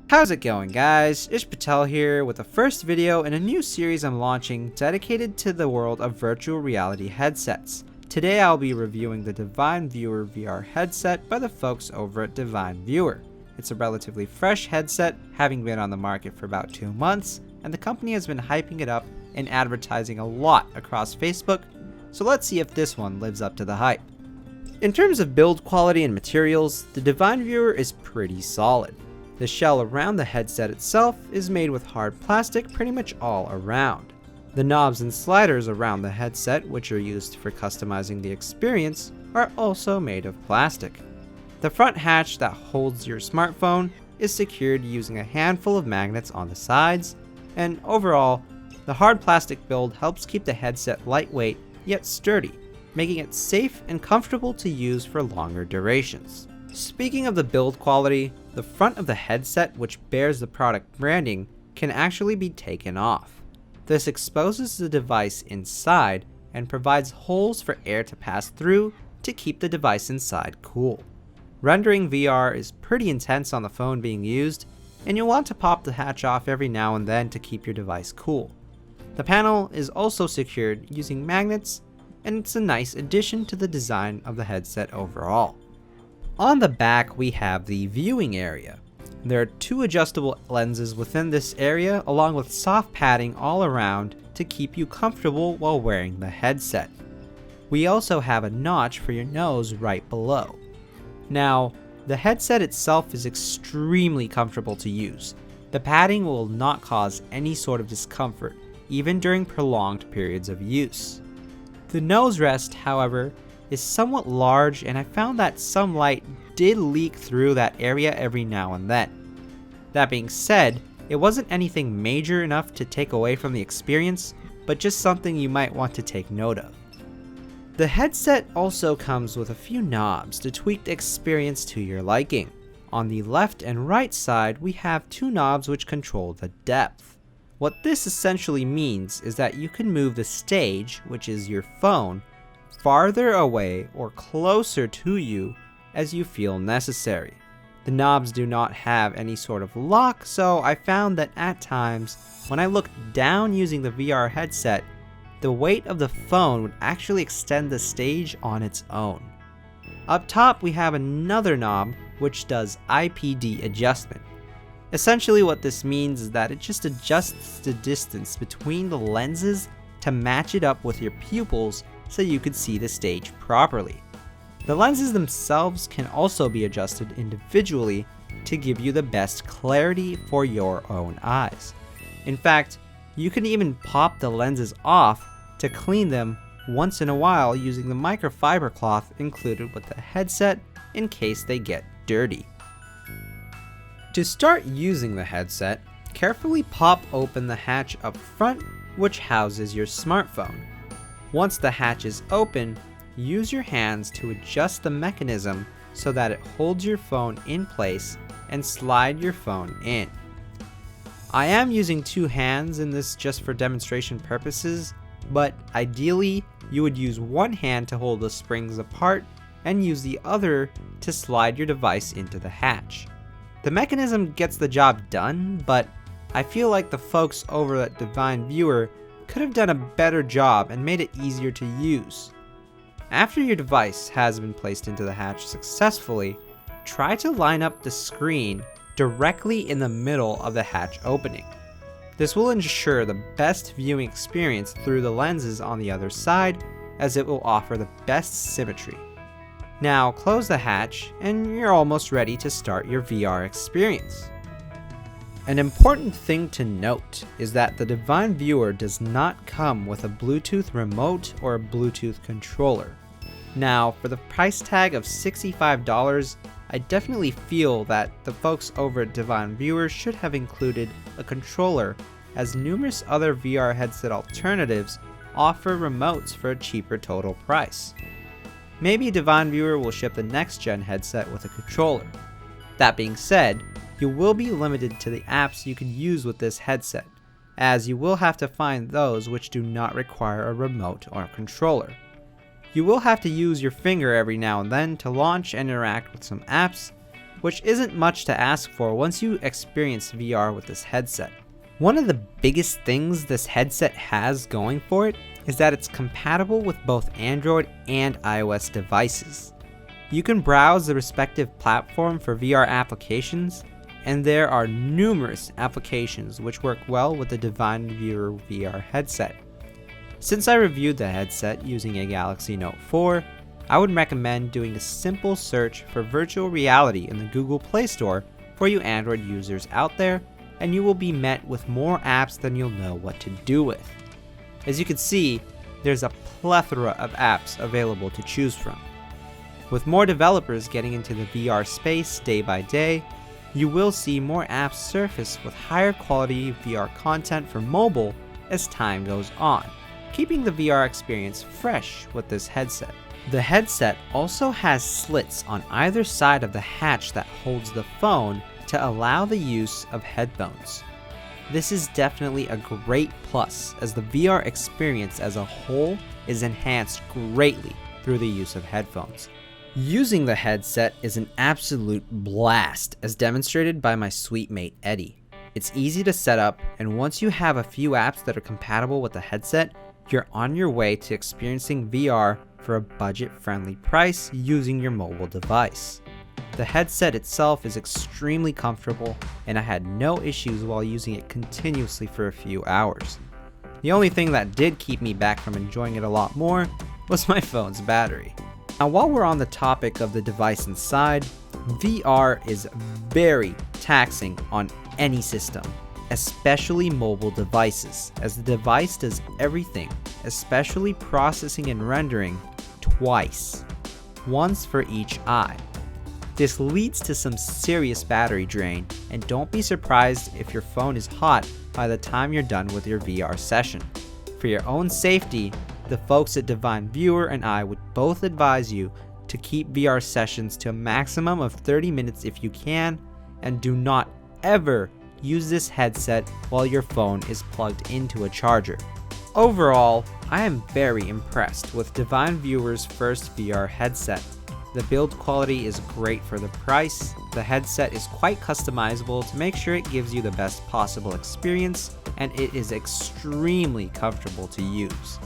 How's it going, guys? It's Patel here with the first video in a new series I'm launching dedicated to the world of virtual reality headsets. Today I'll be reviewing the Divine Viewer VR headset by the folks over at Divine Viewer. It's a relatively fresh headset, having been on the market for about 2 months, and the company has been hyping it up and advertising a lot across Facebook, so let's see if this one lives up to the hype. In terms of build quality and materials, the Divine Viewer is pretty solid. The shell around the headset itself is made with hard plastic pretty much all around. The knobs and sliders around the headset, which are used for customizing the experience, are also made of plastic. The front hatch that holds your smartphone is secured using a handful of magnets on the sides, and overall, the hard plastic build helps keep the headset lightweight yet sturdy, making it safe and comfortable to use for longer durations. Speaking of the build quality, the front of the headset, which bears the product branding, can actually be taken off. This exposes the device inside and provides holes for air to pass through to keep the device inside cool. Rendering VR is pretty intense on the phone being used, and you'll want to pop the hatch off every now and then to keep your device cool. The panel is also secured using magnets, and it's a nice addition to the design of the headset overall. On the back, we have the viewing area. There are 2 adjustable lenses within this area, along with soft padding all around to keep you comfortable while wearing the headset. We also have a notch for your nose right below. Now, the headset itself is extremely comfortable to use. The padding will not cause any sort of discomfort, even during prolonged periods of use. The nose rest, however, is somewhat large, and I found that some light did leak through that area every now and then. That being said, it wasn't anything major enough to take away from the experience, but just something you might want to take note of. The headset also comes with a few knobs to tweak the experience to your liking. On the left and right side, we have 2 knobs which control the depth. What this essentially means is that you can move the stage, which is your phone, farther away or closer to you as you feel necessary. The knobs do not have any sort of lock, so I found that at times, when I looked down using the VR headset, the weight of the phone would actually extend the stage on its own. Up top, we have another knob which does IPD adjustment. Essentially what this means is that it just adjusts the distance between the lenses to match it up with your pupils so you could see the stage properly. The lenses themselves can also be adjusted individually to give you the best clarity for your own eyes. In fact, you can even pop the lenses off to clean them once in a while using the microfiber cloth included with the headset in case they get dirty. To start using the headset, carefully pop open the hatch up front, which houses your smartphone. Once the hatch is open, use your hands to adjust the mechanism so that it holds your phone in place and slide your phone in. I am using 2 hands in this just for demonstration purposes, but ideally you would use one hand to hold the springs apart and use the other to slide your device into the hatch. The mechanism gets the job done, but I feel like the folks over at Divine Viewer could have done a better job and made it easier to use. After your device has been placed into the hatch successfully, try to line up the screen directly in the middle of the hatch opening. This will ensure the best viewing experience through the lenses on the other side, as it will offer the best symmetry. Now close the hatch and you're almost ready to start your VR experience. An important thing to note is that the Divine Viewer does not come with a Bluetooth remote or a Bluetooth controller. Now, for the price tag of $65, I definitely feel that the folks over at Divine Viewer should have included a controller, as numerous other VR headset alternatives offer remotes for a cheaper total price. Maybe Divine Viewer will ship the next gen headset with a controller. That being said, you will be limited to the apps you can use with this headset, as you will have to find those which do not require a remote or controller. You will have to use your finger every now and then to launch and interact with some apps, which isn't much to ask for once you experience VR with this headset. One of the biggest things this headset has going for it is that it's compatible with both Android and iOS devices. You can browse the respective platform for VR applications, and there are numerous applications which work well with the Divine Viewer VR headset. Since I reviewed the headset using a Galaxy Note 4, I would recommend doing a simple search for virtual reality in the Google Play Store for you Android users out there, and you will be met with more apps than you'll know what to do with. As you can see, there's a plethora of apps available to choose from. With more developers getting into the VR space day by day, you will see more apps surface with higher quality VR content for mobile as time goes on, keeping the VR experience fresh with this headset. The headset also has slits on either side of the hatch that holds the phone to allow the use of headphones. This is definitely a great plus, as the VR experience as a whole is enhanced greatly through the use of headphones. Using the headset is an absolute blast, as demonstrated by my sweet mate Eddie. It's easy to set up, and once you have a few apps that are compatible with the headset, you're on your way to experiencing VR for a budget-friendly price using your mobile device. The headset itself is extremely comfortable, and I had no issues while using it continuously for a few hours. The only thing that did keep me back from enjoying it a lot more was my phone's battery. Now, while we're on the topic of the device inside, VR is very taxing on any system, especially mobile devices, as the device does everything, especially processing and rendering, twice, once for each eye. This leads to some serious battery drain, and don't be surprised if your phone is hot by the time you're done with your VR session. For your own safety, the folks at Divine Viewer and I would both advise you to keep VR sessions to a maximum of 30 minutes if you can, and do not ever use this headset while your phone is plugged into a charger. Overall, I am very impressed with Divine Viewer's first VR headset. The build quality is great for the price, the headset is quite customizable to make sure it gives you the best possible experience, and it is extremely comfortable to use.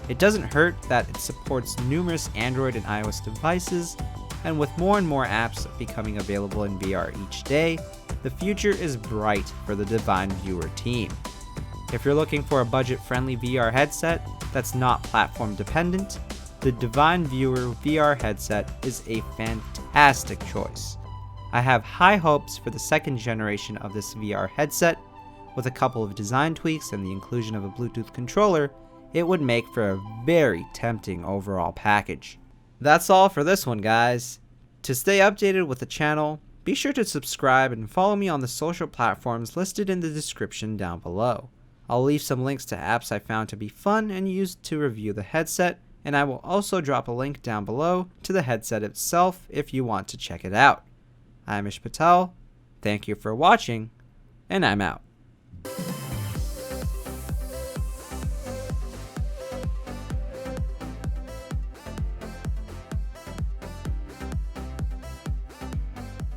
It doesn't hurt that it supports numerous Android and iOS devices, and with more and more apps becoming available in VR each day, the future is bright for the Divine Viewer team. If you're looking for a budget-friendly VR headset that's not platform dependent, the Divine Viewer VR headset is a fantastic choice. I have high hopes for the second generation of this VR headset. With a couple of design tweaks and the inclusion of a Bluetooth controller, it would make for a very tempting overall package. That's all for this one, guys. To stay updated with the channel, be sure to subscribe and follow me on the social platforms listed in the description down below. I'll leave some links to apps I found to be fun and used to review the headset, and I will also drop a link down below to the headset itself if you want to check it out. I'm Patel, thank you for watching, and I'm out.